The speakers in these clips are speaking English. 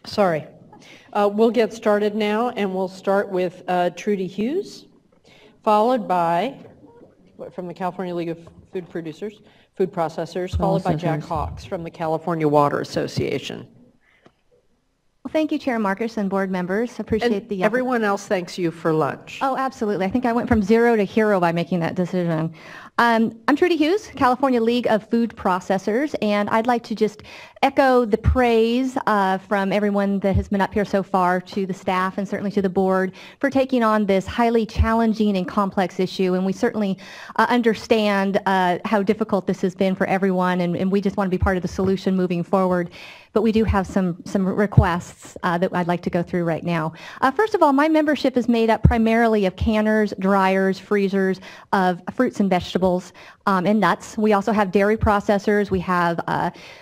Sorry. We'll get started now, and we'll start with Trudy Hughes, followed by, from the California League of Food Processors, followed by Jack Hawks from the California Water Association. Well, thank you, Chair Marcus and board members. Appreciate the everyone else thanks you for lunch. Oh, absolutely. I think I went from 0 to hero by making that decision. I'm Trudy Hughes, California League of Food Processors, and I'd like to just echo the praise from everyone that has been up here so far, to the staff and certainly to the board, for taking on this highly challenging and complex issue. And we certainly understand how difficult this has been for everyone, and we just want to be part of the solution moving forward. But we do have some requests that I'd like to go through right now. First of all, my membership is made up primarily of canners, dryers, freezers of fruits and vegetables and nuts. We also have dairy processors. We have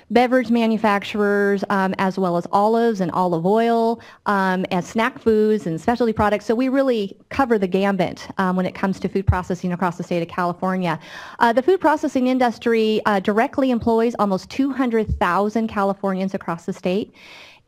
beverage manufacturers, as well as olives and olive oil, and snack foods and specialty products. So we really cover the gambit when it comes to food processing across the state of California. The food processing industry directly employs almost 200,000 Californians across the state,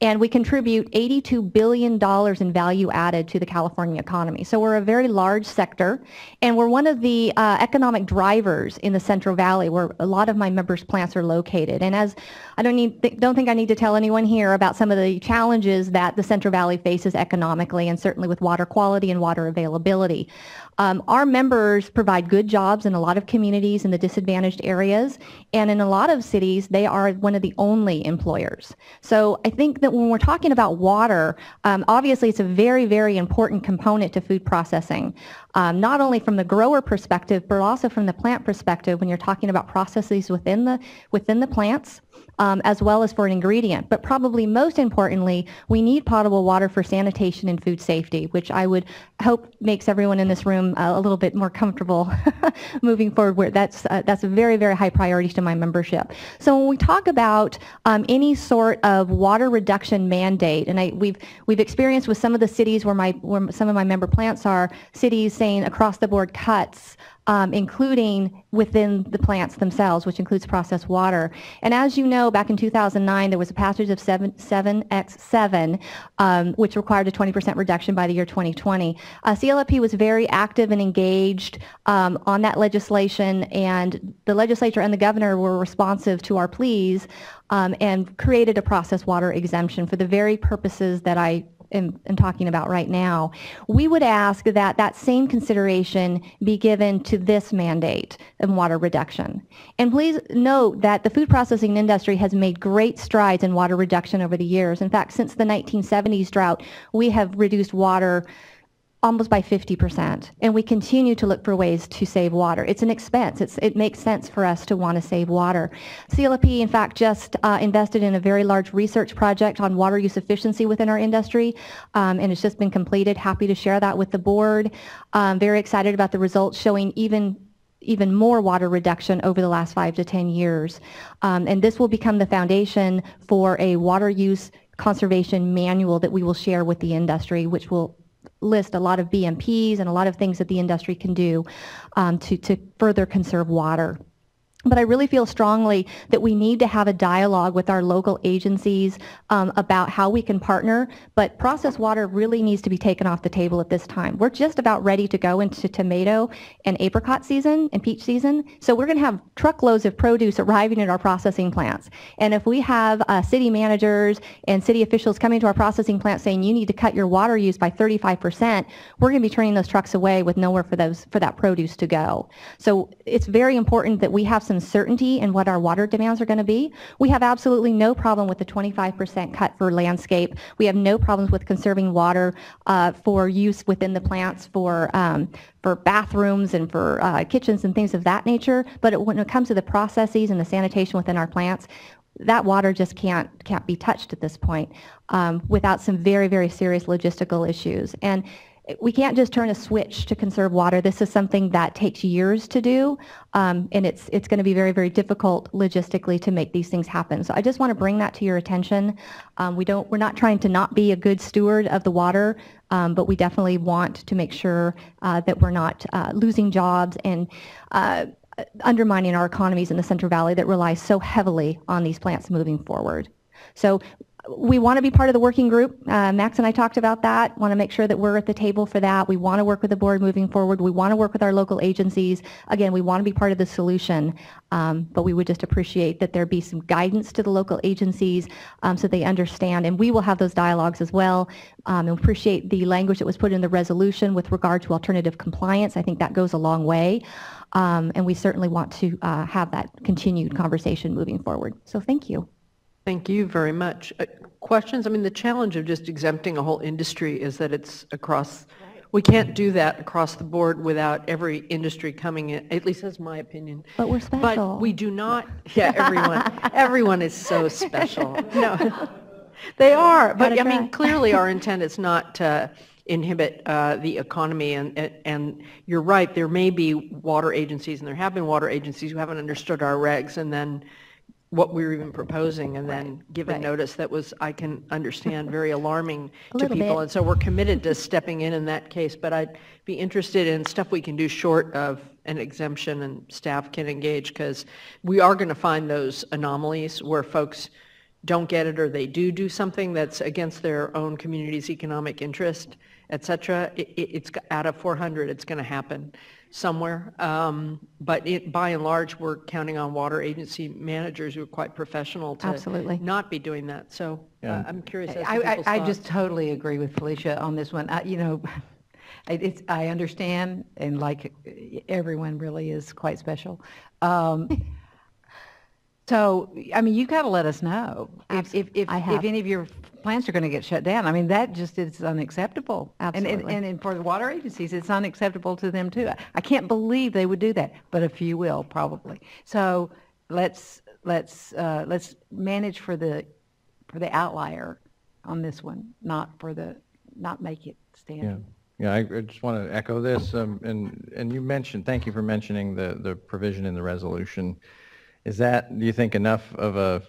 and we contribute $82 billion in value added to the California economy. So we're a very large sector, and we're one of the economic drivers in the Central Valley, where a lot of my members' plants are located. And as I don't think I need to tell anyone here about some of the challenges that the Central Valley faces economically, and certainly with water quality and water availability. Our members provide good jobs in a lot of communities in the disadvantaged areas, and in a lot of cities, they are one of the only employers. So I think that when we're talking about water, obviously it's a very, very important component to food processing, not only from the grower perspective, but also from the plant perspective when you're talking about processes within the plants. As well as for an ingredient. But probably most importantly, we need potable water for sanitation and food safety, which I would hope makes everyone in this room a little bit more comfortable moving forward. Where that's a very, very high priority to my membership. So when we talk about any sort of water reduction mandate, and we've experienced with some of the cities where some of my member plants are, cities saying across the board cuts, including within the plants themselves, which includes processed water. And as you know, back in 2009, there was a passage of 7X7, which required a 20% reduction by the year 2020. CLFP was very active and engaged on that legislation, and the legislature and the governor were responsive to our pleas and created a processed water exemption for the very purposes that I am talking about right now. We would ask that that same consideration be given to this mandate in water reduction. And please note that the food processing industry has made great strides in water reduction over the years. In fact, since the 1970s drought, we have reduced water almost by 50%, and we continue to look for ways to save water. It's an expense. It makes sense for us to want to save water. CLFP, in fact, just invested in a very large research project on water use efficiency within our industry, and it's just been completed. Happy to share that with the board. Very excited about the results showing even more water reduction over the last 5 to 10 years. And this will become the foundation for a water use conservation manual that we will share with the industry, which will list a lot of BMPs and a lot of things that the industry can do to further conserve water. But I really feel strongly that we need to have a dialogue with our local agencies about how we can partner, but processed water really needs to be taken off the table at this time. We're just about ready to go into tomato and apricot season and peach season, so we're going to have truckloads of produce arriving at our processing plants. And if we have city managers and city officials coming to our processing plants saying you need to cut your water use by 35%, we're going to be turning those trucks away with nowhere for that produce to go. So it's very important that we have some certainty in what our water demands are going to be. We have absolutely no problem with the 25% cut for landscape. We have no problems with conserving water for use within the plants for bathrooms and for kitchens and things of that nature. But when it comes to the processes and the sanitation within our plants, that water just can't be touched at this point without some very, very serious logistical issues. And we can't just turn a switch to conserve water. This is something that takes years to do, and it's going to be very, very difficult logistically to make these things happen. So I just want to bring that to your attention. We're not trying to not be a good steward of the water, but we definitely want to make sure that we're not losing jobs and undermining our economies in the Central Valley that rely so heavily on these plants moving forward. So We want to be part of the working group. Max and I talked about that. Want to make sure that we're at the table for that. We want to work with the board moving forward. We want to work with our local agencies. Again, we want to be part of the solution, but we would just appreciate that there be some guidance to the local agencies so they understand. And we will have those dialogues as well. And appreciate the language that was put in the resolution with regard to alternative compliance. I think that goes a long way. And we certainly want to have that continued conversation moving forward. So thank you. Thank you very much. Questions? I mean, the challenge of just exempting a whole industry is that it's across, we can't do that across the board without every industry coming in, at least that's my opinion. But we're special. But we do not, yeah, everyone is so special. No, they are, but I mean, clearly our intent is not to inhibit the economy, and you're right, there may be water agencies, and there have been water agencies who haven't understood our regs, and then what we were even proposing, and then given notice that was, I can understand, very alarming to people. And so we're committed to stepping in that case, but I'd be interested in stuff we can do short of an exemption and staff can engage, because we are going to find those anomalies where folks don't get it or they do something that's against their own community's economic interest, et cetera. It's out of 400, it's going to happen somewhere, but by and large, we're counting on water agency managers who are quite professional to not be doing that. So I'm curious as to people's thoughts. I just totally agree with Felicia on this one. You know, I understand, and like everyone really is quite special. So, I mean, you got to let us know if any of your plants are going to get shut down. I mean, that just is unacceptable. Absolutely. And for the water agencies, it's unacceptable to them too. I can't believe they would do that, but a few will probably. So let's manage for the outlier on this one, not make it standard. Yeah, I just want to echo this, and you mentioned, thank you for mentioning the provision in the resolution. Is that, do you think, enough of a,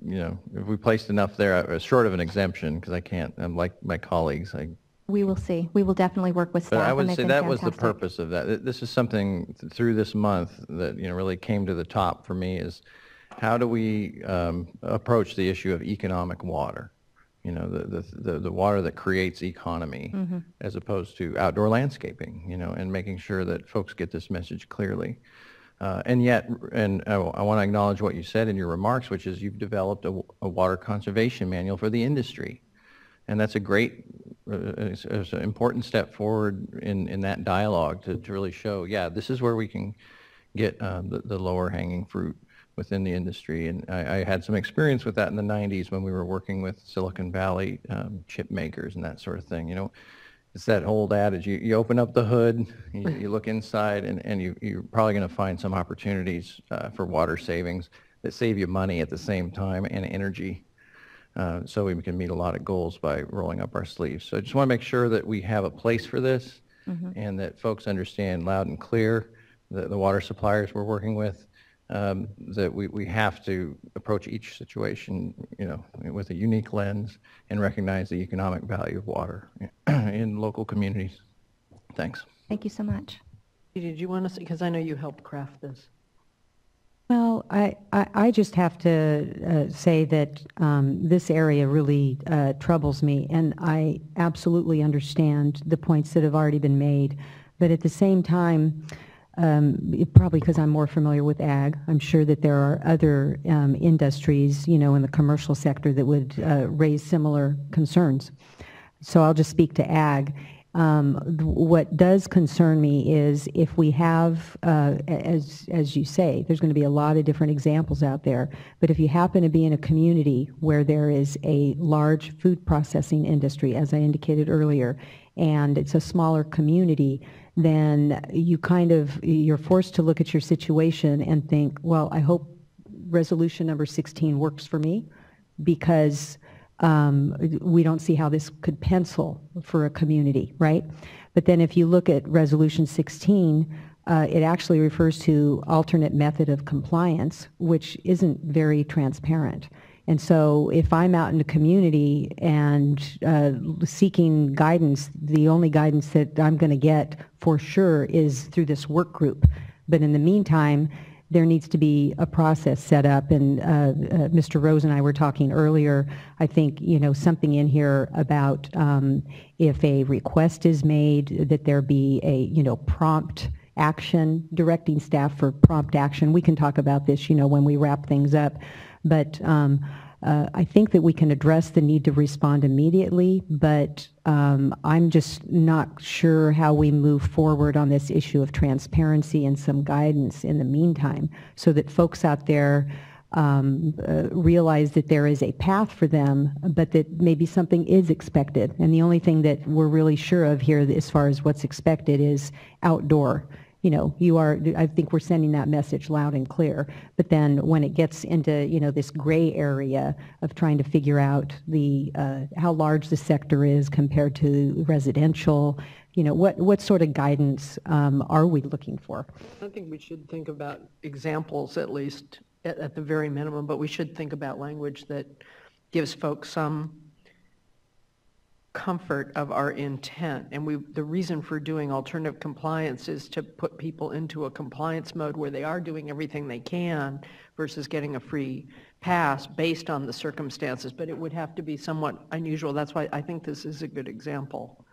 you know, if we placed enough there, short of an exemption, because I can't, I'm like my colleagues. We will see. We will definitely work with staff. But I would say that was the purpose of that. This is something through this month that, you know, really came to the top for me, is how do we approach the issue of economic water? You know, the water that creates economy, as opposed to outdoor landscaping, you know, and making sure that folks get this message clearly. And yet, I want to acknowledge what you said in your remarks, which is you've developed a water conservation manual for the industry. And that's a great, it's an important step forward in that dialogue to really show, yeah, this is where we can get the lower hanging fruit within the industry. And I had some experience with that in the 90s when we were working with Silicon Valley chip makers and that sort of thing. You know, it's that old adage, you open up the hood, you look inside, and you're probably going to find some opportunities for water savings that save you money at the same time and energy. So we can meet a lot of goals by rolling up our sleeves. So I just want to make sure that we have a place for this, and that folks understand loud and clear, the water suppliers we're working with, that we have to approach each situation, you know, with a unique lens and recognize the economic value of water in local communities. Thanks. Thank you so much. Did you want to say, because I know you helped craft this. Well, I just have to say that this area really troubles me, and I absolutely understand the points that have already been made, but at the same time, probably because I'm more familiar with ag, I'm sure that there are other industries, you know, in the commercial sector that would raise similar concerns. So I'll just speak to ag. What does concern me is if we have, as you say, there's going to be a lot of different examples out there, but if you happen to be in a community where there is a large food processing industry, as I indicated earlier, and it's a smaller community, then you're forced to look at your situation and think, well, I hope resolution number 16 works for me, because we don't see how this could pencil for a community, right? But then if you look at resolution 16, it actually refers to alternate method of compliance, which isn't very transparent. And so if I'm out in the community and seeking guidance, the only guidance that I'm going to get for sure is through this work group. But in the meantime, there needs to be a process set up. And Mr. Rose and I were talking earlier, I think, something in here about if a request is made, that there be a, prompt action, directing staff for prompt action. We can talk about this, when we wrap things up. But I think that we can address the need to respond immediately, but I'm just not sure how we move forward on this issue of transparency and some guidance in the meantime, so that folks out there realize that there is a path for them, but that maybe something is expected. And the only thing that we're really sure of here as far as what's expected is outdoor. I think we're sending that message loud and clear. But then when it gets into, this gray area of trying to figure out how large the sector is compared to residential, what sort of guidance are we looking for? I think we should think about examples, at least at the very minimum, but we should think about language that gives folks some comfort of our intent. And the reason for doing alternative compliance is to put people into a compliance mode where they are doing everything they can versus getting a free pass based on the circumstances. But it would have to be somewhat unusual. That's why I think this is a good example.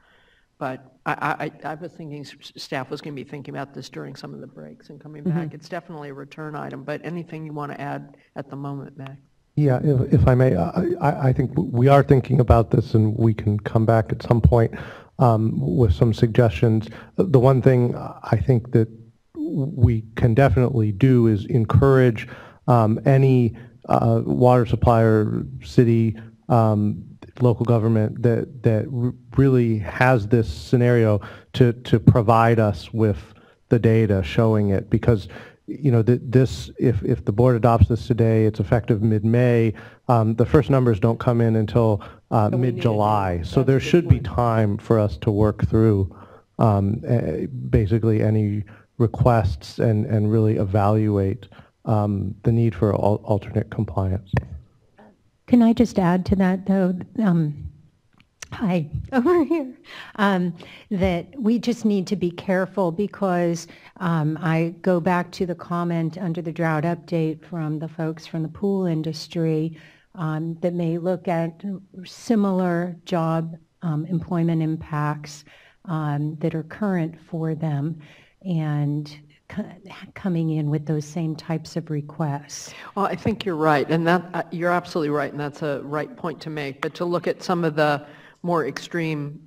But I was thinking staff was going to be thinking about this during some of the breaks and coming back. It's definitely a return item, but anything you want to add at the moment, Mac? Yeah, if I may, I think we are thinking about this, and we can come back at some point with some suggestions. The one thing I think that we can definitely do is encourage any water supplier, city, local government that really has this scenario to provide us with the data showing it, because this, if the board adopts this today, it's effective mid-May. The first numbers don't come in until mid-July. So there should be time for us to work through basically any requests and really evaluate the need for alternate compliance. Can I just add to that, though? Hi, over here, that we just need to be careful, because I go back to the comment under the drought update from the folks from the pool industry that may look at similar job employment impacts that are current for them, and coming in with those same types of requests. Well, I think you're right, and that you're absolutely right, and that's a right point to make. But to look at some of the more extreme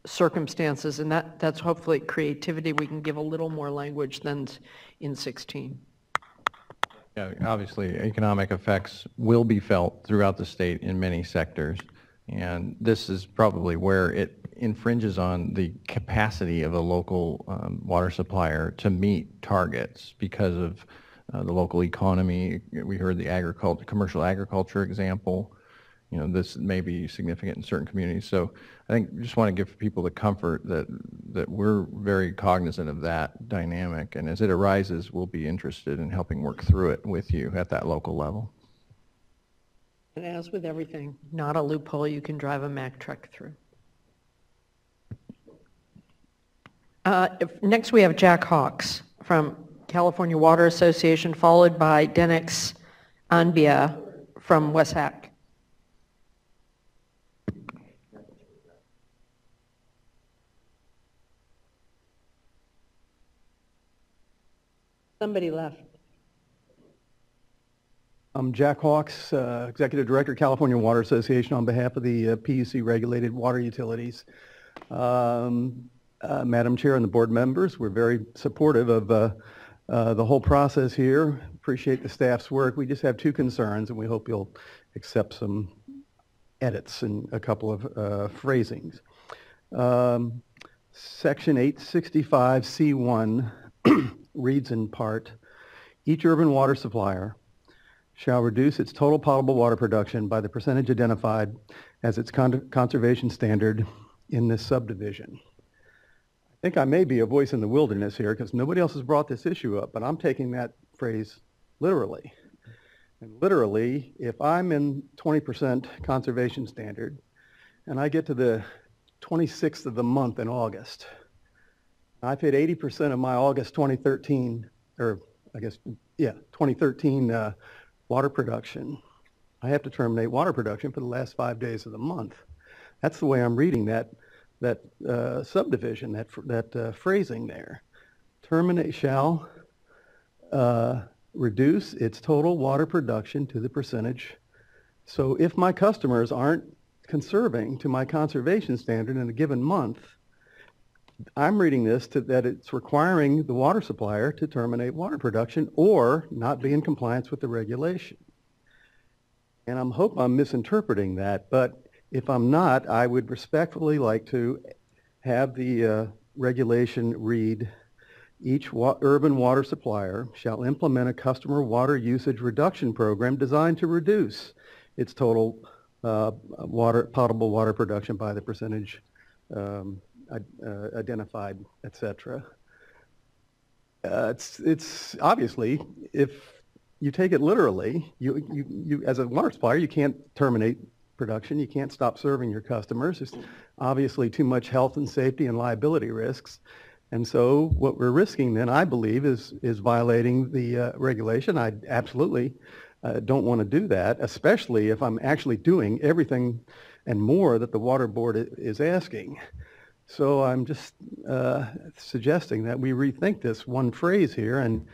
circumstances, and that's hopefully creativity. We can give a little more language than in 16. Yeah, obviously, economic effects will be felt throughout the state in many sectors, and this is probably where it infringes on the capacity of a local water supplier to meet targets because of the local economy. We heard the commercial agriculture example. This may be significant in certain communities. So I think we just want to give people the comfort that we're very cognizant of that dynamic. And as it arises, we'll be interested in helping work through it with you at that local level. And as with everything, not a loophole you can drive a Mack truck through. Next we have Jack Hawks from California Water Association, followed by Denix Anbia from Weshack. Somebody left. I'm Jack Hawks, Executive Director, California Water Association, on behalf of the PUC-regulated water utilities. Madam Chair and the board members, we're very supportive of the whole process here. Appreciate the staff's work. We just have two concerns, and we hope you'll accept some edits and a couple of phrasings. Section 865C1 reads in part, each urban water supplier shall reduce its total potable water production by the percentage identified as its conservation standard in this subdivision. I think I may be a voice in the wilderness here because nobody else has brought this issue up, but I'm taking that phrase literally. And literally, if I'm in 20% conservation standard and I get to the 26th of the month in August, I paid 80% of my August 2013, or I guess Yeah, 2013 water production. I have to terminate water production for the last 5 days of the month. That's the way I'm reading that subdivision, that phrasing there. Terminate shall reduce its total water production to the percentage. So if my customers aren't conserving to my conservation standard in a given month, I'm reading this that it's requiring the water supplier to terminate water production or not be in compliance with the regulation. And I hope I'm misinterpreting that, but if I'm not, I would respectfully like to have the regulation read, each urban water supplier shall implement a customer water usage reduction program designed to reduce its total potable water production by the percentage identified, etc. It's obviously, if you take it literally, you as a water supplier, you can't terminate production. You can't stop serving your customers. There's obviously too much health and safety and liability risks. And so what we're risking then, I believe, is violating the regulation. I absolutely don't want to do that, especially if I'm actually doing everything and more that the Water Board is asking. So I'm just suggesting that we rethink this one phrase here and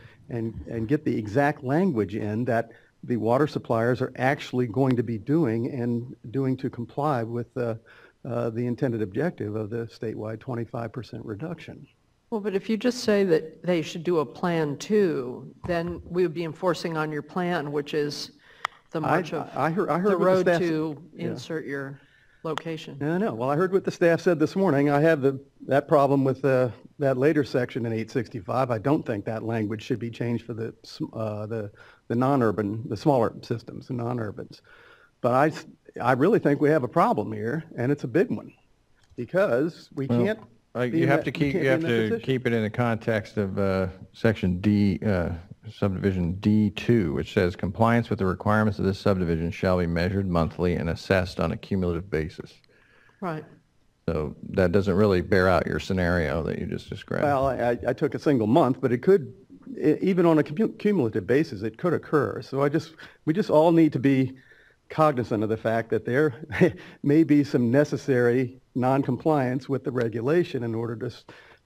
get the exact language in that the water suppliers are actually going to be doing to comply with the intended objective of the statewide 25% reduction. Well, but if you just say that they should do a plan too, then we would be enforcing on your plan, which is the march of I heard the what road staff to insert your location. No. Well, I heard what the staff said this morning. I have that problem with that later section in 865. I don't think that language should be changed for the non-urban, the smaller systems, the non-urbans. But I really think we have a problem here, and it's a big one, because we can't. You have to keep it in the context of section D, subdivision D2, which says compliance with the requirements of this subdivision shall be measured monthly and assessed on a cumulative basis. Right. So that doesn't really bear out your scenario that you just described. Well, I took a single month, but it could, even on a cumulative basis, it could occur. So we just all need to be cognizant of the fact that there may be some necessary non-compliance with the regulation in order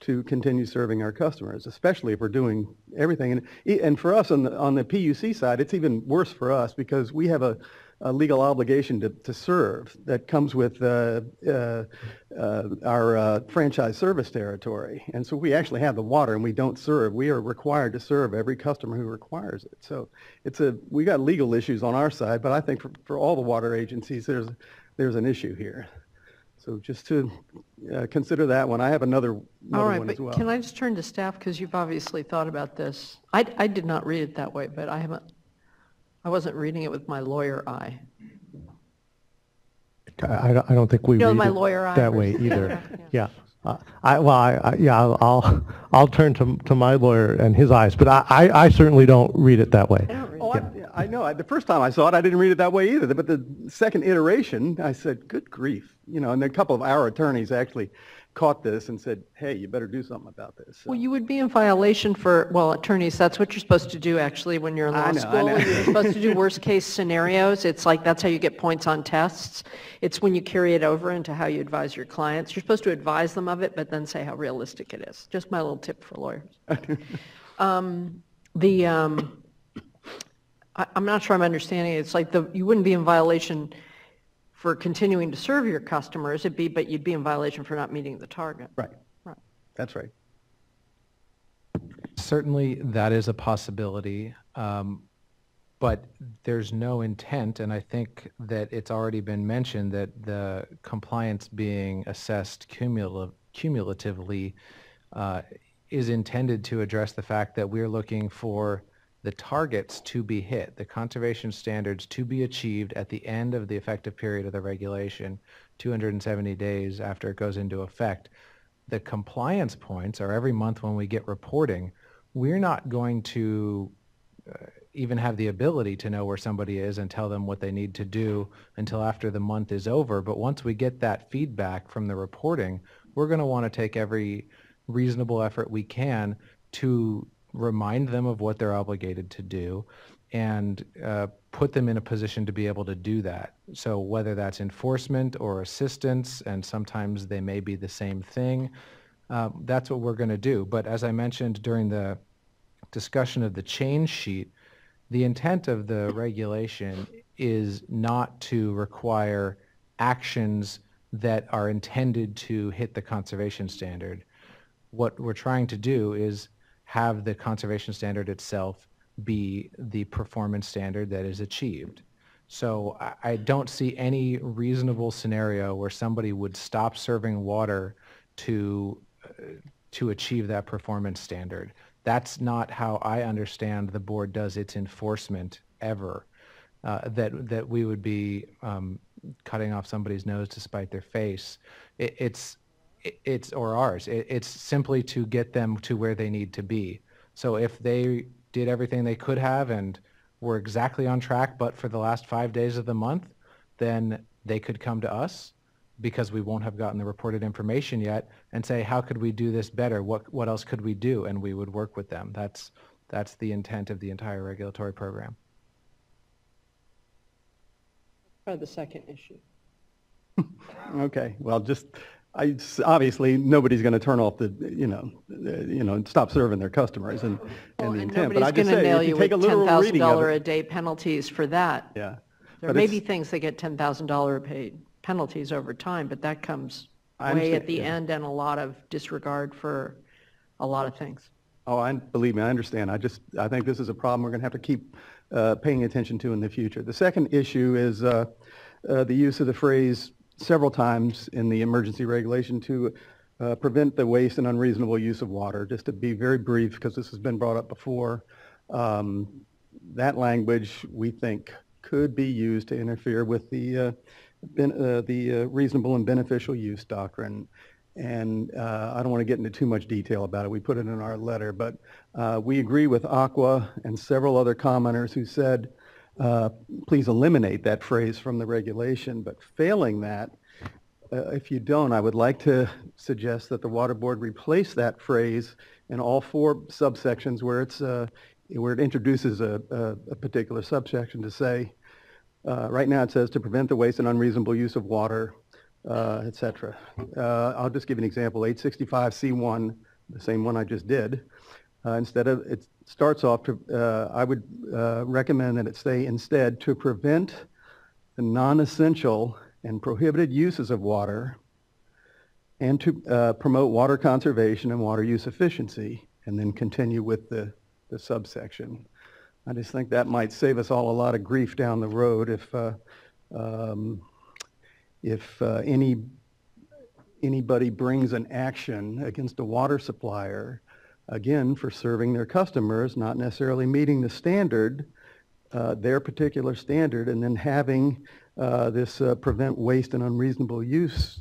to continue serving our customers, especially if we're doing everything. And for us on the PUC side, it's even worse for us because we have a legal obligation to serve that comes with our franchise service territory. And so we actually have the water and we don't serve. We are required to serve every customer who requires it. So we got legal issues on our side, but I think for all the water agencies, there's an issue here. So just to consider that one. I have another one as well. Can I just turn to staff, because you've obviously thought about this. I did not read it that way, but I wasn't reading it with my lawyer eye. I don't think we read my it lawyer eye that way either. Yeah. I'll turn to my lawyer and his eyes, but I certainly don't read it that way. I know. The first time I saw it, I didn't read it that way either. But the second iteration, I said, good grief. And then a couple of our attorneys actually caught this and said, hey, you better do something about this. So. Well, you would be in violation attorneys, that's what you're supposed to do actually when you're in law school. You're supposed to do worst case scenarios. It's like that's how you get points on tests. It's when you carry it over into how you advise your clients. You're supposed to advise them of it, but then say how realistic it is. Just my little tip for lawyers. I'm not sure I'm understanding it. It's like you wouldn't be in violation for continuing to serve your customers, but you'd be in violation for not meeting the target. Right. That's right. Certainly that is a possibility, but there's no intent, and I think that it's already been mentioned that the compliance being assessed cumulatively is intended to address the fact that we're looking for the targets to be hit, the conservation standards to be achieved at the end of the effective period of the regulation, 270 days after it goes into effect. The compliance points are every month when we get reporting. We're not going to even have the ability to know where somebody is and tell them what they need to do until after the month is over. But once we get that feedback from the reporting, we're going to want to take every reasonable effort we can to remind them of what they're obligated to do, and put them in a position to be able to do that. So whether that's enforcement or assistance, and sometimes they may be the same thing, that's what we're going to do. But as I mentioned during the discussion of the change sheet, the intent of the regulation is not to require actions that are intended to hit the conservation standard. What we're trying to do is have the conservation standard itself be the performance standard that is achieved. So I don't see any reasonable scenario where somebody would stop serving water to achieve that performance standard. That's not how I understand the board does its enforcement ever. That we would be cutting off somebody's nose to spite their face. It's or ours. It's simply to get them to where they need to be. So if they did everything they could have and were exactly on track, but for the last 5 days of the month, then they could come to us, because we won't have gotten the reported information yet, and say, how could we do this better? What else could we do? And we would work with them. That's the intent of the entire regulatory program. Try the second issue. Okay, well, obviously, nobody's going to turn off stop serving their customers, and the And intent. But I nobody's just going to say, nail if you you with take a literal reading of $10,000 it, a day penalties for that. yeah. There But may it's- be things that get $10,000 paid penalties over time, but that comes I way at understand, the yeah. end, and a lot of disregard for a lot of things. Oh, believe me, I understand. I think this is a problem we're going to have to keep paying attention to in the future. The second issue is the use of the phrase several times in the emergency regulation to prevent the waste and unreasonable use of water. Just to be very brief, because this has been brought up before, that language we think could be used to interfere with the reasonable and beneficial use doctrine. And I don't want to get into too much detail about it. We put it in our letter, but we agree with Aqua and several other commenters who said, please eliminate that phrase from the regulation. But failing that, if you don't, I would like to suggest that the Water Board replace that phrase in all 4 subsections where it introduces a particular subsection to say, right now it says to prevent the waste and unreasonable use of water, etc. I'll just give an example. 865C1, the same one I just did. Instead of, it starts off to, I would recommend that it say instead to prevent the non-essential and prohibited uses of water, and to promote water conservation and water use efficiency, and then continue with the subsection. I just think that might save us all a lot of grief down the road if anybody brings an action against a water supplier, again, for serving their customers, not necessarily meeting the standard, their particular standard, and then having this prevent waste and unreasonable use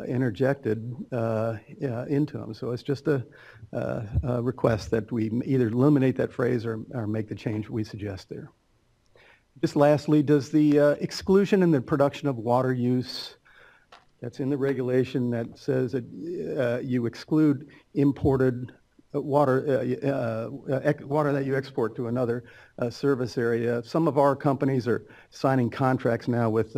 interjected into them. So it's just a request that we either eliminate that phrase or make the change we suggest there. Just lastly, does the exclusion in the production of water use that's in the regulation that says that you exclude imported water that you export to another service area. Some of our companies are signing contracts now with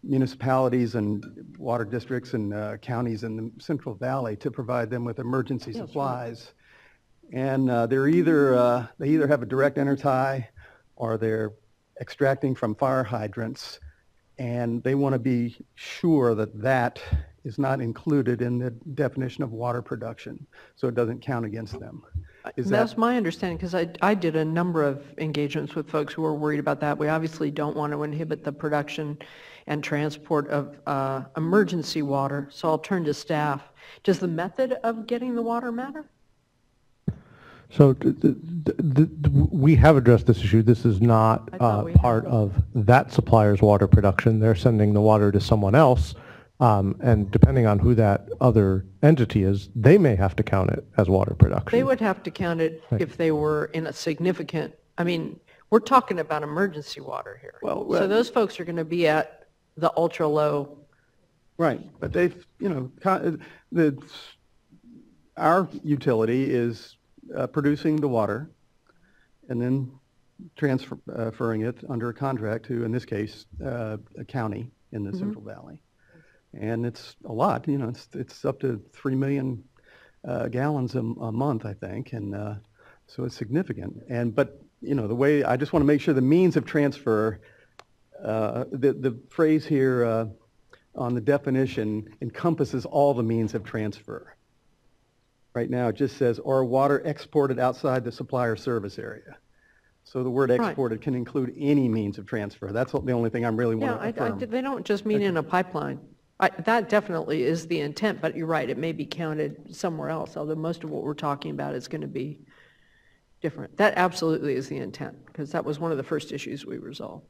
municipalities and water districts and counties in the Central Valley to provide them with emergency supplies. And they either have a direct intertie or they're extracting from fire hydrants, and they want to be sure that that is not included in the definition of water production, so it doesn't count against them. That's my understanding, because I did a number of engagements with folks who were worried about that. We obviously don't want to inhibit the production and transport of emergency water, so I'll turn to staff. Does the method of getting the water matter? So we have addressed this issue. This is not part of that supplier's water production. They're sending the water to someone else, and depending on who that other entity is, they may have to count it as water production. They would have to count it if they were in a significant, I mean, we're talking about emergency water here. Well, so those folks are going to be at the ultra low. Right, but they've, our utility is producing the water and then transferring it under a contract to, in this case, a county in the Central Valley. And it's a lot, you know, it's up to 3 million gallons a month, I think, and so it's significant. But you know, the way, I just want to make sure the means of transfer, the phrase here on the definition encompasses all the means of transfer. Right now it just says, or water exported outside the supplier service area. So the word exported can include any means of transfer. That's the only thing I'm really want to affirm. They don't just mean in a pipeline. That definitely is the intent, but you're right, it may be counted somewhere else, although most of what we're talking about is going to be different. That absolutely is the intent, because that was one of the first issues we resolved.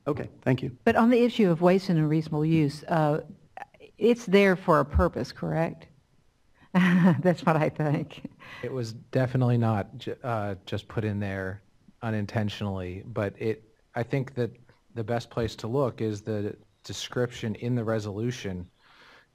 Okay, thank you. But on the issue of waste and unreasonable use, it's there for a purpose, correct? That's what I think. It was definitely not just put in there unintentionally, but I think that the best place to look is the description in the resolution,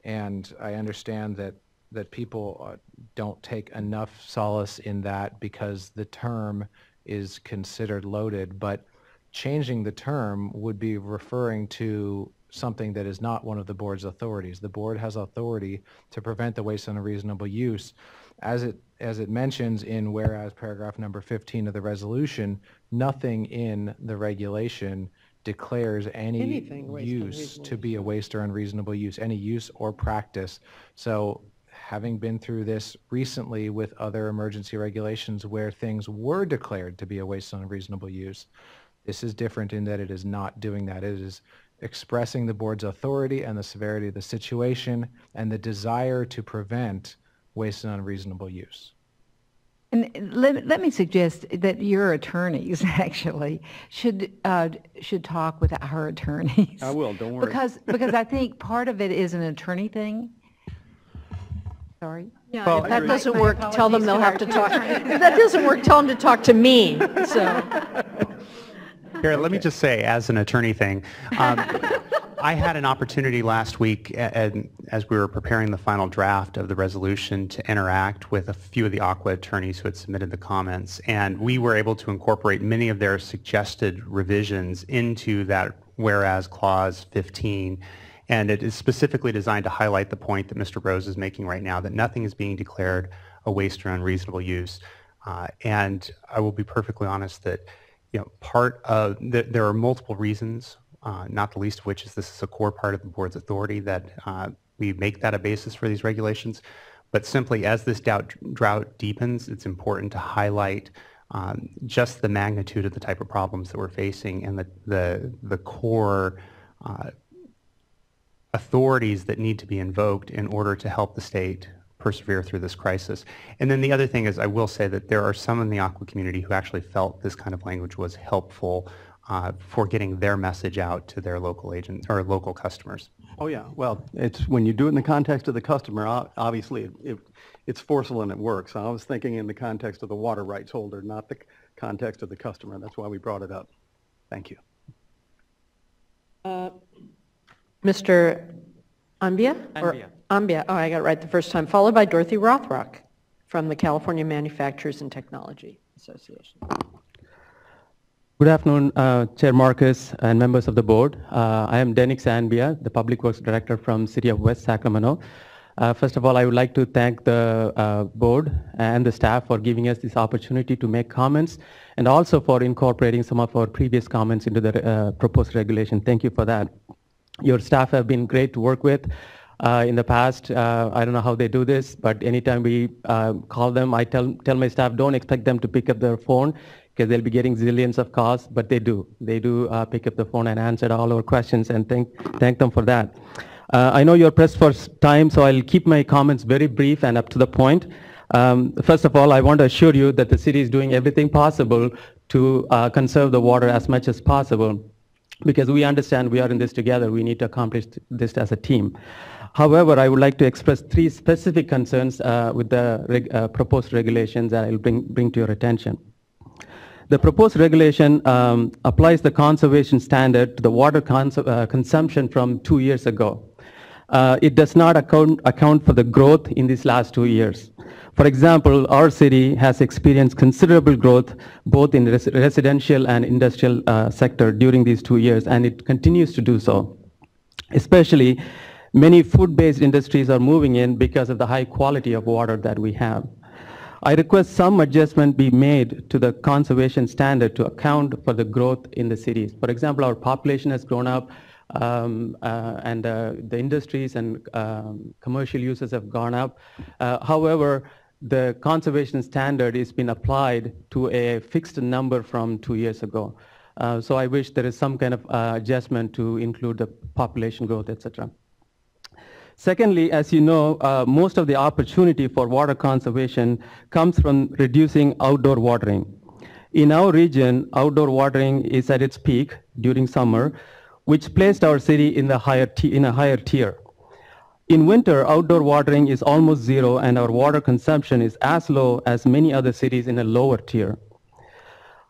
and I understand that people don't take enough solace in that because the term is considered loaded, but changing the term would be referring to something that is not one of the board's authorities. The board has authority to prevent the waste and unreasonable use. As it mentions in whereas paragraph number 15 of the resolution, nothing in the regulation declares any use to be a waste or unreasonable use, any use or practice. So having been through this recently with other emergency regulations where things were declared to be a waste or unreasonable use, this is different in that it is not doing that. It is expressing the board's authority and the severity of the situation and the desire to prevent waste and unreasonable use. And let me suggest that your attorneys actually should talk with our attorneys. I will, don't worry. Because I think part of it is an attorney thing. Sorry. Yeah, Well, if that I doesn't My work, tell them apologies they'll to have our to two talk. attorneys. If that doesn't work, tell them to talk to me. So. Here, let me just say, as an attorney thing, I had an opportunity last week, as we were preparing the final draft of the resolution, to interact with a few of the Aqua attorneys who had submitted the comments, and we were able to incorporate many of their suggested revisions into that whereas clause 15, and it is specifically designed to highlight the point that Mr. Rose is making right now, that nothing is being declared a waste or unreasonable use. And I will be perfectly honest that, you know, part of there are multiple reasons, not the least of which is this is a core part of the board's authority that we make that a basis for these regulations. But simply as this drought deepens, it's important to highlight just the magnitude of the type of problems that we're facing and the core authorities that need to be invoked in order to help the state persevere through this crisis. And then the other thing is, I will say that there are some in the Aqua community who actually felt this kind of language was helpful for getting their message out to their local agents or local customers. Oh yeah, well, it's when you do it in the context of the customer, obviously it's forceful and it works. I was thinking in the context of the water rights holder, not the context of the customer. That's why we brought it up. Thank you. Mr. Ambia? Ambia, oh, I got it right the first time, followed by Dorothy Rothrock from the California Manufacturers and Technology Association. Good afternoon, Chair Marcus and members of the board. I am Denix Ambia, the Public Works Director from City of West Sacramento. First of all, I would like to thank the board and the staff for giving us this opportunity to make comments and also for incorporating some of our previous comments into the proposed regulation. Thank you for that. Your staff have been great to work with. In the past, I don't know how they do this, but anytime we call them, I tell my staff, don't expect them to pick up their phone because they'll be getting zillions of calls, but they do. They do pick up the phone and answer all our questions, and thank them for that. I know you're pressed for time, so I'll keep my comments very brief and up to the point. First of all, I want to assure you that the city is doing everything possible to conserve the water as much as possible, because we understand we are in this together. We need to accomplish this as a team. However, I would like to express 3 specific concerns with the proposed regulations that I'll bring to your attention. The proposed regulation applies the conservation standard to the water consumption from 2 years ago. It does not account for the growth in these last 2 years. For example, our city has experienced considerable growth both in residential and industrial sector during these 2 years, and it continues to do so. Especially, many food-based industries are moving in because of the high quality of water that we have. I request some adjustment be made to the conservation standard to account for the growth in the cities. For example, our population has grown up, and the industries and commercial uses have gone up. However, the conservation standard has been applied to a fixed number from 2 years ago. So I wish there is some kind of adjustment to include the population growth, etc. Secondly, as you know, most of the opportunity for water conservation comes from reducing outdoor watering. In our region, outdoor watering is at its peak during summer, which placed our city in a higher tier. In winter, outdoor watering is almost zero, and our water consumption is as low as many other cities in a lower tier.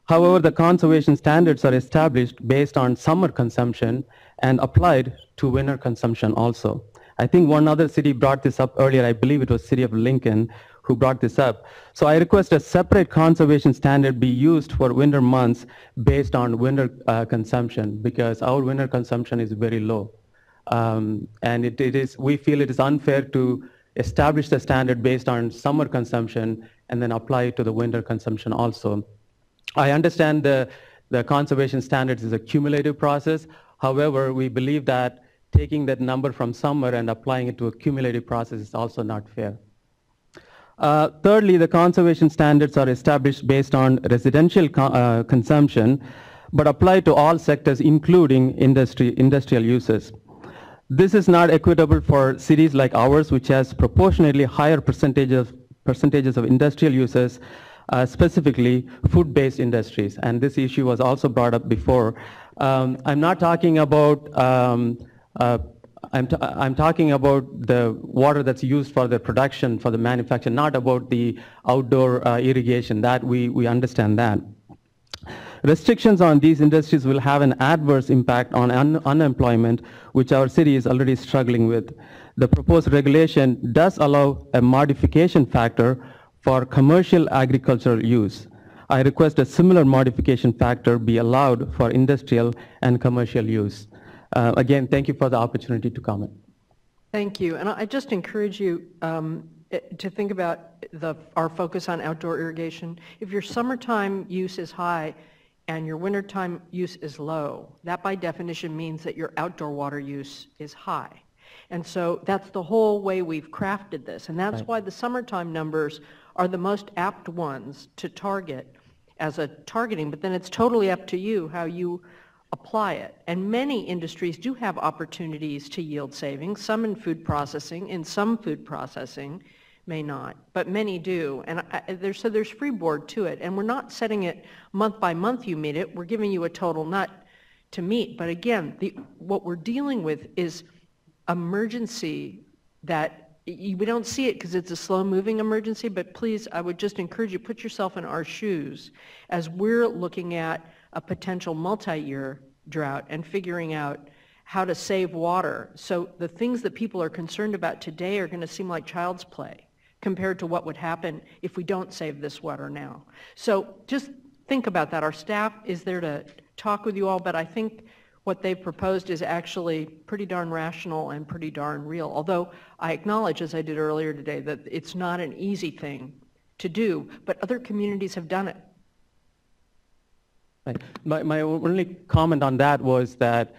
However, the conservation standards are established based on summer consumption and applied to winter consumption also. I think one other city brought this up earlier. I believe it was City of Lincoln who brought this up. So I request a separate conservation standard be used for winter months based on winter consumption, because our winter consumption is very low. And we feel it is unfair to establish the standard based on summer consumption and then apply it to the winter consumption also. I understand the conservation standards is a cumulative process. However, we believe that taking that number from summer and applying it to a cumulative process is also not fair. Thirdly, the conservation standards are established based on residential consumption, but apply to all sectors, including industrial uses. This is not equitable for cities like ours, which has proportionately higher percentages of industrial uses, specifically food-based industries. And this issue was also brought up before. I'm not talking about I'm talking about the water that's used for the production, for the manufacture, not about the outdoor irrigation. That we understand that. Restrictions on these industries will have an adverse impact on unemployment, which our city is already struggling with. The proposed regulation does allow a modification factor for commercial agricultural use. I request a similar modification factor be allowed for industrial and commercial use. Again, thank you for the opportunity to comment. Thank you. And I just encourage you to think about our focus on outdoor irrigation. If your summertime use is high and your wintertime use is low, that by definition means that your outdoor water use is high. And so that's the whole way we've crafted this. And that's why the summertime numbers are the most apt ones to target as a targeting, but then it's totally up to you how you apply it. And many industries do have opportunities to yield savings, some in food processing, in some food processing may not, but many do. And so there's freeboard to it. And we're not setting it month by month you meet it, we're giving you a total nut to meet. But again, what we're dealing with is emergency that we don't see it because it's a slow-moving emergency, but please, I would just encourage you, put yourself in our shoes as we're looking at a potential multi-year drought and figuring out how to save water. So the things that people are concerned about today are going to seem like child's play compared to what would happen if we don't save this water now. So just think about that. Our staff is there to talk with you all, but I think what they've proposed is actually pretty darn rational and pretty darn real, although I acknowledge, as I did earlier today, that it's not an easy thing to do, but other communities have done it. Right. My only comment on that was that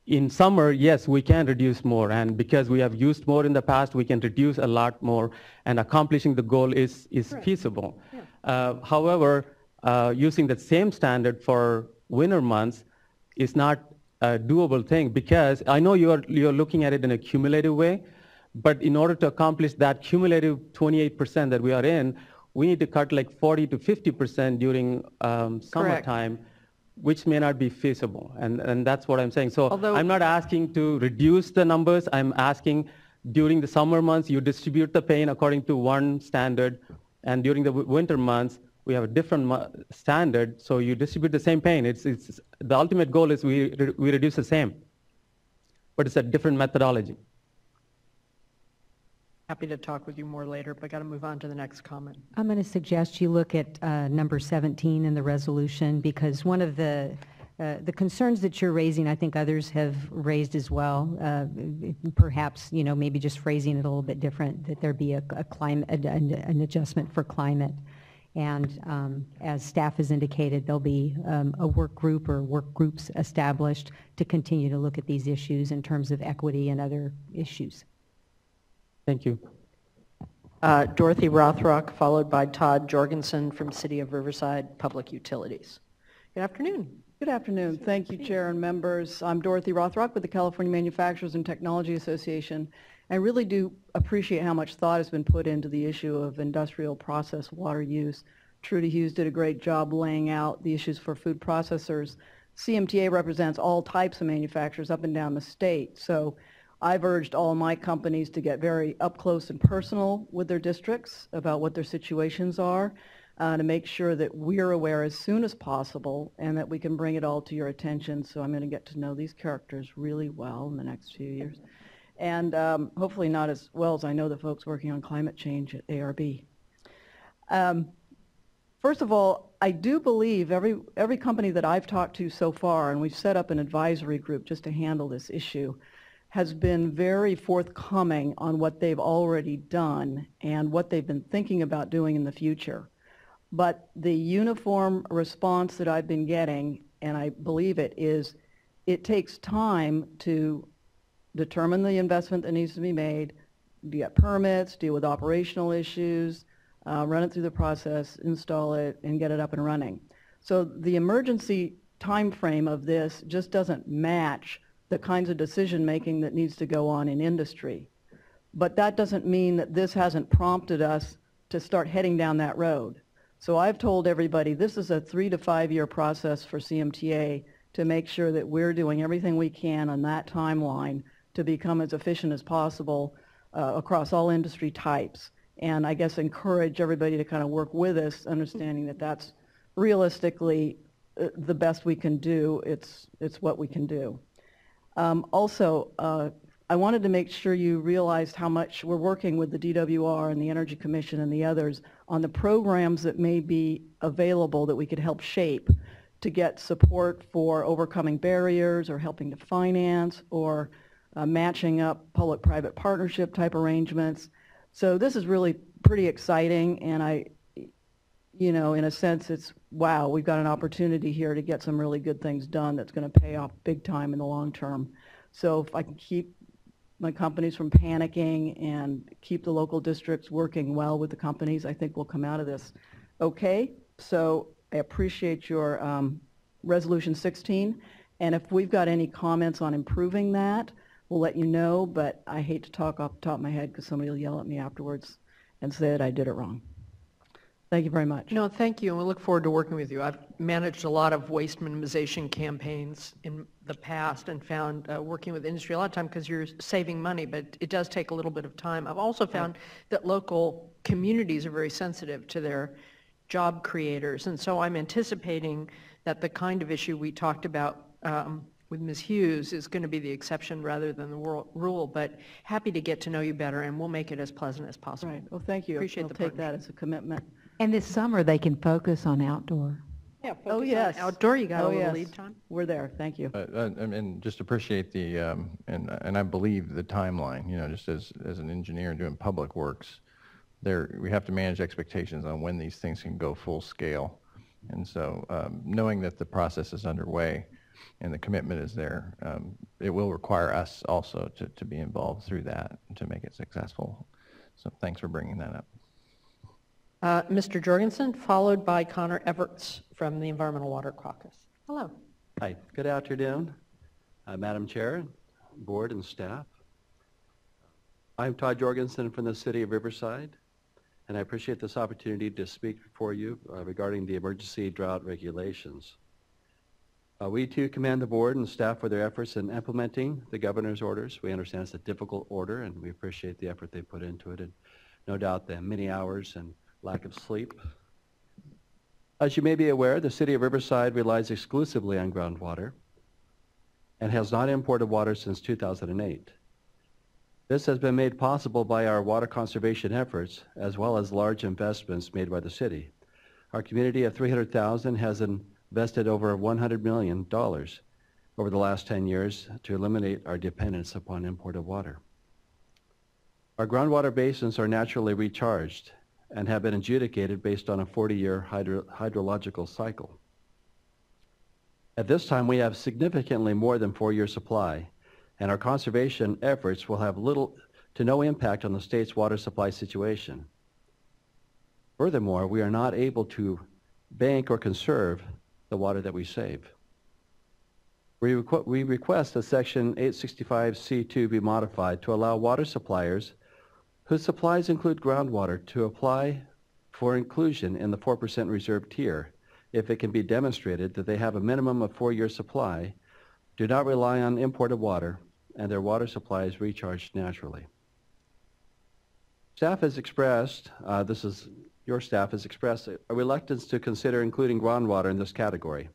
in summer, yes, we can reduce more, and because we have used more in the past, we can reduce a lot more, and accomplishing the goal is feasible. Yeah. However, using the same standard for winter months is not a doable thing, because I know you're looking at it in a cumulative way, but in order to accomplish that cumulative 28% that we are in, we need to cut like 40 to 50% during summertime, which may not be feasible. And that's what I'm saying. So I'm not asking to reduce the numbers. I'm asking during the summer months, you distribute the pain according to one standard. And during the winter months, we have a different standard. So you distribute the same pain. The ultimate goal is we reduce the same, but it's a different methodology. Happy to talk with you more later, but got to move on to the next comment. I'm going to suggest you look at number 17 in the resolution, because one of the concerns that you're raising, I think others have raised as well. Perhaps, maybe just phrasing it a little bit different, that there be a climate, an adjustment for climate. And as staff has indicated, there'll be a work group or work groups established to continue to look at these issues in terms of equity and other issues. Thank you. Dorothy Rothrock, followed by Todd Jorgensen from City of Riverside Public Utilities. Good afternoon. Good afternoon. Thank you, Chair and members. I'm Dorothy Rothrock with the California Manufacturers and Technology Association. I really do appreciate how much thought has been put into the issue of industrial process water use. Trudy Hughes did a great job laying out the issues for food processors. CMTA represents all types of manufacturers up and down the state. So I've urged all my companies to get very up close and personal with their districts about what their situations are, to make sure that we're aware as soon as possible and that we can bring it all to your attention. So I'm going to get to know these characters really well in the next few years. And hopefully not as well as I know the folks working on climate change at ARB. First of all, I do believe every company that I've talked to so far, and we've set up an advisory group just to handle this issue, has been very forthcoming on what they've already done and what they've been thinking about doing in the future. But the uniform response that I've been getting, and I believe it, is it takes time to determine the investment that needs to be made, get permits, deal with operational issues, run it through the process, install it, and get it up and running. So the emergency time frame of this just doesn't match the kinds of decision making that needs to go on in industry. But that doesn't mean that this hasn't prompted us to start heading down that road. So I've told everybody this is a 3 to 5 year process for CMTA to make sure that we're doing everything we can on that timeline to become as efficient as possible across all industry types. And I guess encourage everybody to kind of work with us, understanding that that's realistically the best we can do. It's what we can do. Also, I wanted to make sure you realized how much we're working with the DWR and the Energy Commission and the others on the programs that may be available that we could help shape to get support for overcoming barriers or helping to finance or matching up public-private partnership type arrangements. So this is really pretty exciting, and in a sense, it's, wow, we've got an opportunity here to get some really good things done that's going to pay off big time in the long term. So if I can keep my companies from panicking and keep the local districts working well with the companies, I think we'll come out of this okay. So I appreciate your Resolution 16, and if we've got any comments on improving that, we'll let you know, but I hate to talk off the top of my head because somebody will yell at me afterwards and say that I did it wrong. Thank you very much. No, thank you, and we look forward to working with you. I've managed a lot of waste minimization campaigns in the past and found working with industry a lot of time, because you're saving money, but it does take a little bit of time. I've also found that local communities are very sensitive to their job creators, and so I'm anticipating that the kind of issue we talked about with Ms. Hughes is going to be the exception rather than the rule, but happy to get to know you better, and we'll make it as pleasant as possible. Right. Well, thank you. Appreciate I'll the take that as a commitment. And this summer, they can focus on outdoor. Yeah, Oh, yes. Outdoor, you got a little yes. lead time? We're there. Thank you. And just appreciate the, and I believe the timeline, just as an engineer doing public works, we have to manage expectations on when these things can go full scale. And so knowing that the process is underway and the commitment is there, it will require us also to be involved through that to make it successful. So thanks for bringing that up. Mr. Jorgensen, followed by Connor Everts from the Environmental Water Caucus. Hello. Hi, good afternoon, Madam Chair, Board, and staff. I'm Todd Jorgensen from the City of Riverside, and I appreciate this opportunity to speak before you regarding the emergency drought regulations. We too commend the Board and staff for their efforts in implementing the Governor's orders. We understand it's a difficult order, and we appreciate the effort they put into it, and no doubt the many hours and lack of sleep. As you may be aware, the City of Riverside relies exclusively on groundwater and has not imported water since 2008. This has been made possible by our water conservation efforts, as well as large investments made by the city. Our community of 300,000 has invested over $100 million over the last 10 years to eliminate our dependence upon imported water. Our groundwater basins are naturally recharged and have been adjudicated based on a 40-year hydrological cycle. At this time, we have significantly more than 4-year supply, and our conservation efforts will have little to no impact on the state's water supply situation. Furthermore, we are not able to bank or conserve the water that we save. We request that Section 865C2 be modified to allow water suppliers whose supplies include groundwater to apply for inclusion in the 4% reserve tier if it can be demonstrated that they have a minimum of 4-year supply, do not rely on imported water, and their water supply is recharged naturally. Staff has expressed, your staff has expressed a reluctance to consider including groundwater in this category.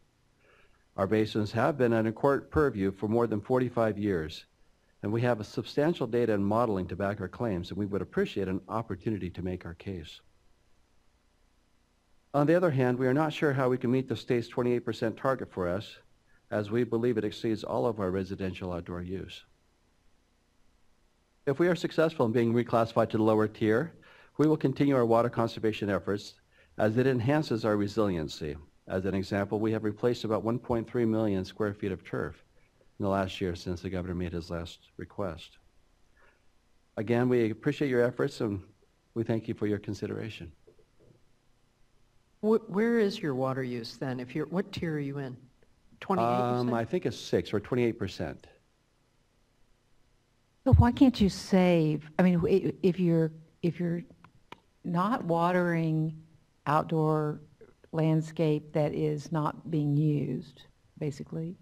Our basins have been under court purview for more than 45 years, and we have a substantial data and modeling to back our claims, and we would appreciate an opportunity to make our case. On the other hand, we are not sure how we can meet the state's 28% target for us, as we believe it exceeds all of our residential outdoor use. If we are successful in being reclassified to the lower tier, we will continue our water conservation efforts as it enhances our resiliency. As an example, we have replaced about 1.3 million square feet of turf in the last year since the governor made his last request. Again, we appreciate your efforts and we thank you for your consideration. Where is your water use then? What tier are you in? 28%? I think it's 6 or 28%. So why can't you save? I mean, if you're not watering outdoor landscape that is not being used, basically,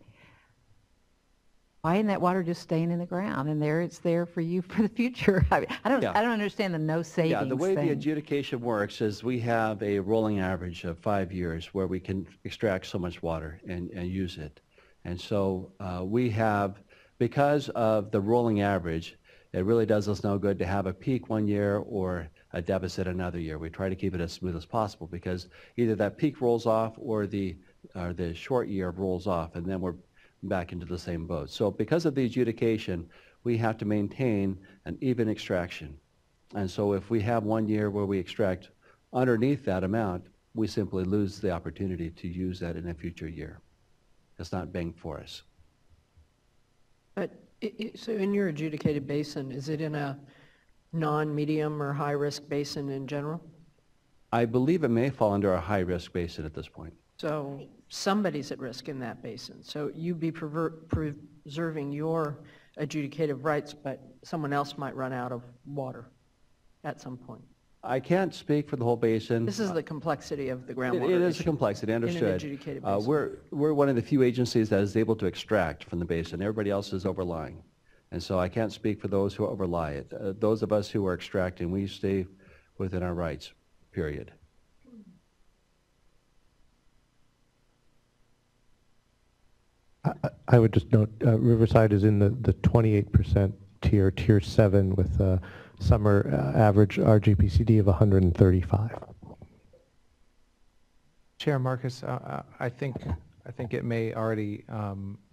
why isn't that water just staying in the ground and it's there for you for the future? I mean, I don't understand the no savings Yeah, the way thing. the adjudication works is we have a rolling average of 5 years where we can extract so much water and use it. And so we have, because of the rolling average, it really does us no good to have a peak one year or a deficit another year. We try to keep it as smooth as possible because either that peak rolls off or the short year rolls off, and then we're back into the same boat. So because of the adjudication, we have to maintain an even extraction. And so if we have 1 year where we extract underneath that amount, we simply lose the opportunity to use that in a future year. It's not banked for us. But so in your adjudicated basin, is it in a non-medium or high-risk basin in general? I believe it may fall under a high-risk basin at this point. So somebody's at risk in that basin. So you'd be preserving your adjudicative rights, but someone else might run out of water at some point. I can't speak for the whole basin. This is the complexity of the groundwater It is issue a complexity, understood. in an adjudicated basin. We're one of the few agencies that is able to extract from the basin. Everybody else is overlying. And so I can't speak for those who overlie it. Those of us who are extracting, we stay within our rights, period. I would just note Riverside is in the 28% tier, tier 7, with a summer average RGPCD of 135. Chair Marcus, I think it may already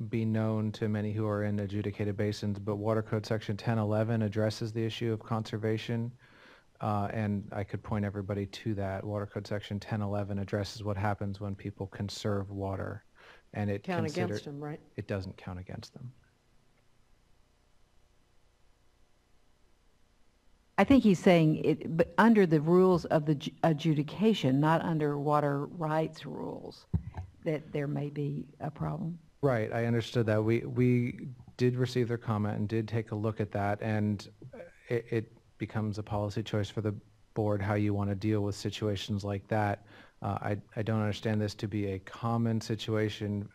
be known to many who are in adjudicated basins, but Water Code Section 1011 addresses the issue of conservation, and I could point everybody to that. Water Code Section 1011 addresses what happens when people conserve water, and it count against them, right? It doesn't count against them. I think he's saying it, but under the rules of the adjudication, not under water rights rules, that there may be a problem. Right, I understood that. We did receive their comment and did take a look at that, and it becomes a policy choice for the board how you want to deal with situations like that. I don't understand this to be a common situation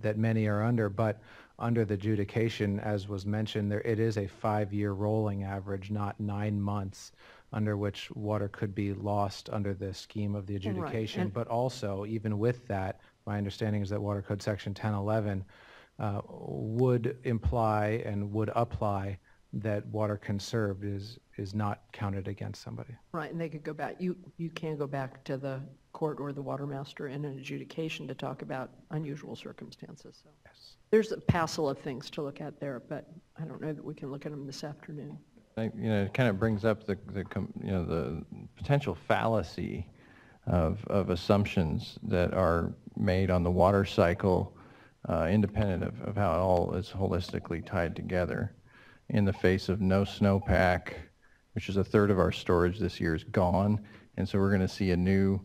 that many are under, but under the adjudication, as was mentioned, it is a 5-year rolling average, not 9 months, under which water could be lost under the scheme of the adjudication. Right. But also, even with that, my understanding is that Water Code Section 1011 would imply and would apply that water conserved is not counted against somebody. Right, and they could go back, you can go back to the court or the water master in an adjudication to talk about unusual circumstances. So Yes. there's a passel of things to look at there, but I don't know that we can look at them this afternoon. It kind of brings up the potential fallacy of assumptions that are made on the water cycle, independent of how it all is holistically tied together. In the face of no snowpack, which is a third of our storage this year, is gone, and so we're going to see a new,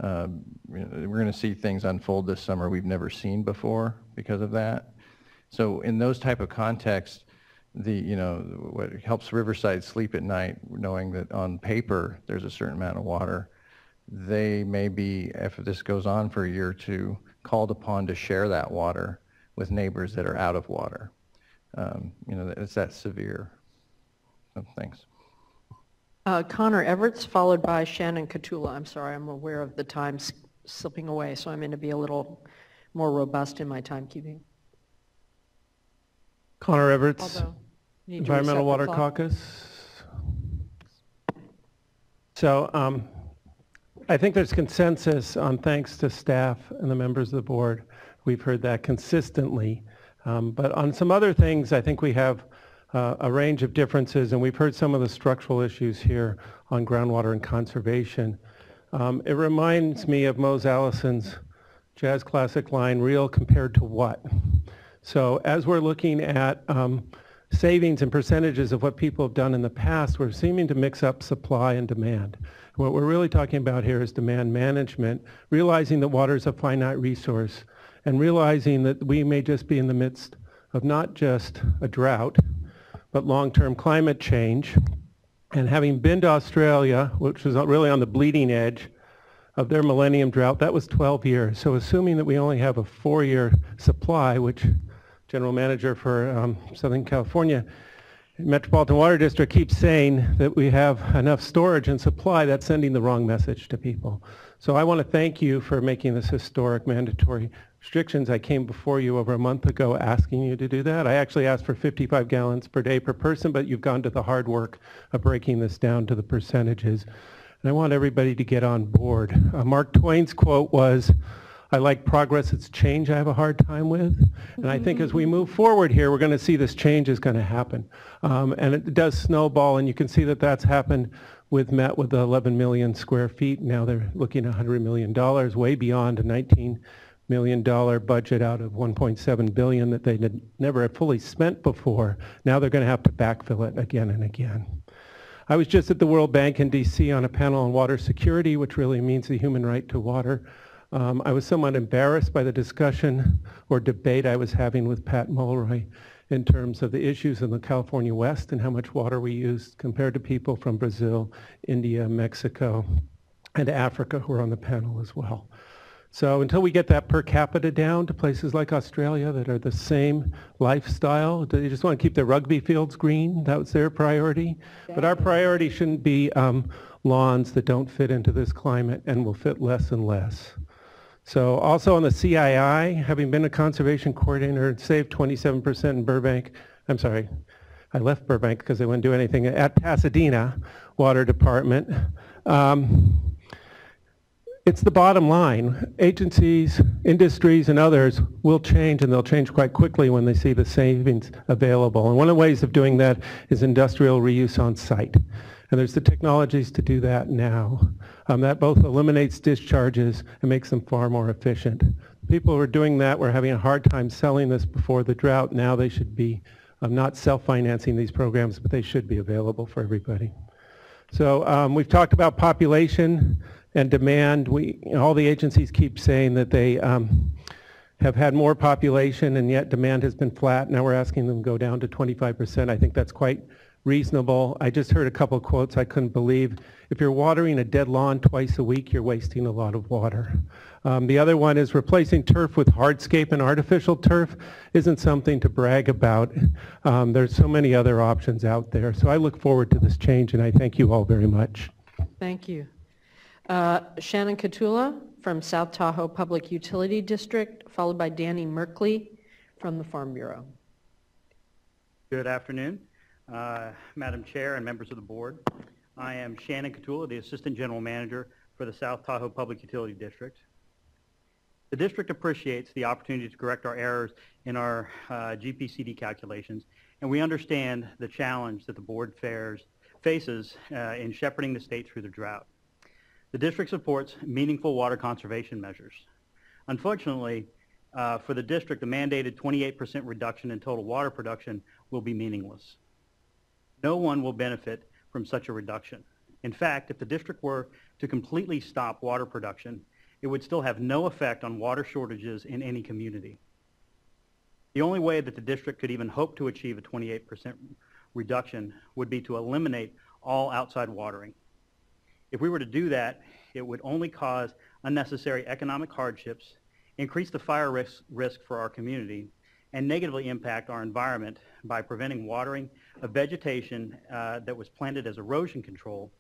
we're going to see things unfold this summer we've never seen before because of that. So in those type of contexts, what helps Riverside sleep at night, knowing that on paper there's a certain amount of water, they may be, if this goes on for a year or two, called upon to share that water with neighbors that are out of water. It's that severe. So, thanks. Connor Everts, followed by Shannon Katula. I'm sorry, I'm aware of the time slipping away, so I'm going to be a little more robust in my timekeeping. Connor Everts, Although, need to Environmental reset the Water clock. Caucus. So I think there's consensus on, thanks to staff and the members of the board. We've heard that consistently. But on some other things, I think we have a range of differences, and we've heard some of the structural issues here on groundwater and conservation. It reminds me of Mose Allison's jazz classic line, real compared to what? So as we're looking at savings and percentages of what people have done in the past, we're seeming to mix up supply and demand. What we're really talking about here is demand management, realizing that water is a finite resource, and realizing that we may just be in the midst of not just a drought, but long-term climate change. And having been to Australia, which was really on the bleeding edge of their millennium drought, that was 12 years. So assuming that we only have a 4-year supply, which General Manager for Southern California Metropolitan Water District keeps saying that we have enough storage and supply, that's sending the wrong message to people. So I want to thank you for making this historic mandatory restrictions. I came before you over a month ago asking you to do that. I actually asked for 55 gallons per day per person, but you've gone to the hard work of breaking this down to the percentages. And I want everybody to get on board. Mark Twain's quote was, I like progress, it's change I have a hard time with. And I think as we move forward here, we're going to see this change is going to happen. And it does snowball, and you can see that that's happened with Met with the 11 million square feet. Now they're looking at $100 million, way beyond a $19 million budget out of $1.7 billion that they never had fully spent before. Now they're going to have to backfill it again and again. I was just at the World Bank in DC on a panel on water security, which really means the human right to water. I was somewhat embarrassed by the discussion or debate I was having with Pat Mulroy in terms of the issues in the California West and how much water we use compared to people from Brazil, India, Mexico, and Africa who are on the panel as well. So until we get that per capita down to places like Australia that are the same lifestyle, they just want to keep their rugby fields green. That was their priority. But our priority shouldn't be lawns that don't fit into this climate and will fit less and less. So also on the CII, having been a conservation coordinator, saved 27% in Burbank. I'm sorry, I left Burbank because they wouldn't do anything at Pasadena Water Department. It's the bottom line. Agencies, industries, and others will change, and they'll change quite quickly when they see the savings available. And one of the ways of doing that is industrial reuse on site. And there's the technologies to do that now. That both eliminates discharges and makes them far more efficient. People who are doing that were having a hard time selling this before the drought. Now they should be not self-financing these programs, but they should be available for everybody. So we've talked about population and demand. All the agencies keep saying that they have had more population and yet demand has been flat. Now we're asking them to go down to 25%. I think that's quite reasonable. I just heard a couple of quotes I couldn't believe. If you're watering a dead lawn twice a week, you're wasting a lot of water. The other one is replacing turf with hardscape and artificial turf isn't something to brag about. There's so many other options out there. So I look forward to this change, and I thank you all very much. Thank you. Shannon Katula from South Tahoe Public Utility District, followed by Danny Merkley from the Farm Bureau. Good afternoon. Madam Chair and members of the board. I am Shannon Catula, the Assistant General Manager for the South Tahoe Public Utility District. The district appreciates the opportunity to correct our errors in our GPCD calculations, and we understand the challenge that the board faces in shepherding the state through the drought. The district supports meaningful water conservation measures. Unfortunately, for the district, the mandated 28% reduction in total water production will be meaningless. No one will benefit from such a reduction. In fact, if the district were to completely stop water production, it would still have no effect on water shortages in any community. The only way that the district could even hope to achieve a 28% reduction would be to eliminate all outside watering. If we were to do that, it would only cause unnecessary economic hardships, increase the fire risk for our community, and negatively impact our environment by preventing watering of vegetation that was planted as erosion control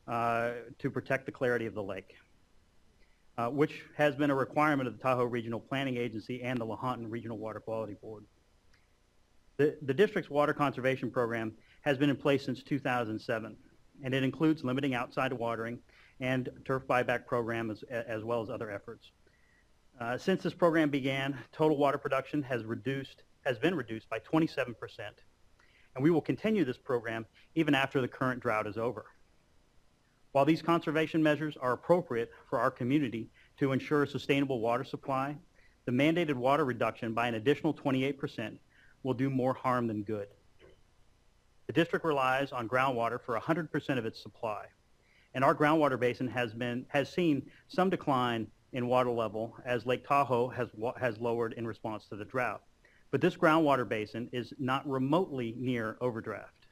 to protect the clarity of the lake, which has been a requirement of the Tahoe Regional Planning Agency and the Lahontan Regional Water Quality Board. The district's water conservation program has been in place since 2007, and it includes limiting outside watering and turf buyback program as well as other efforts. Since this program began, total water production has been reduced by 27%, and we will continue this program even after the current drought is over. While these conservation measures are appropriate for our community to ensure a sustainable water supply, the mandated water reduction by an additional 28% will do more harm than good. The district relies on groundwater for 100% of its supply, and our groundwater basin has seen some decline in water level as Lake Tahoe has lowered in response to the drought. But this groundwater basin is not remotely near overdraft,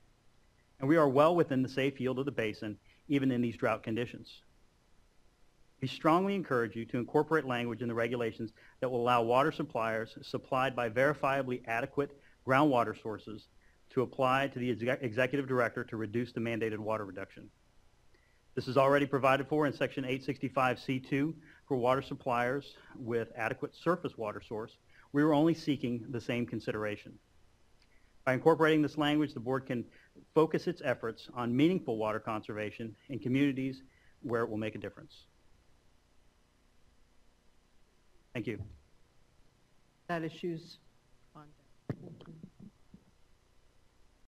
and we are well within the safe yield of the basin even in these drought conditions. We strongly encourage you to incorporate language in the regulations that will allow water suppliers supplied by verifiably adequate groundwater sources to apply to the executive director to reduce the mandated water reduction. This is already provided for in Section 865C2 for water suppliers with adequate surface water source. We are only seeking the same consideration. By incorporating this language, the board can focus its efforts on meaningful water conservation in communities where it will make a difference. Thank you. That issue's on.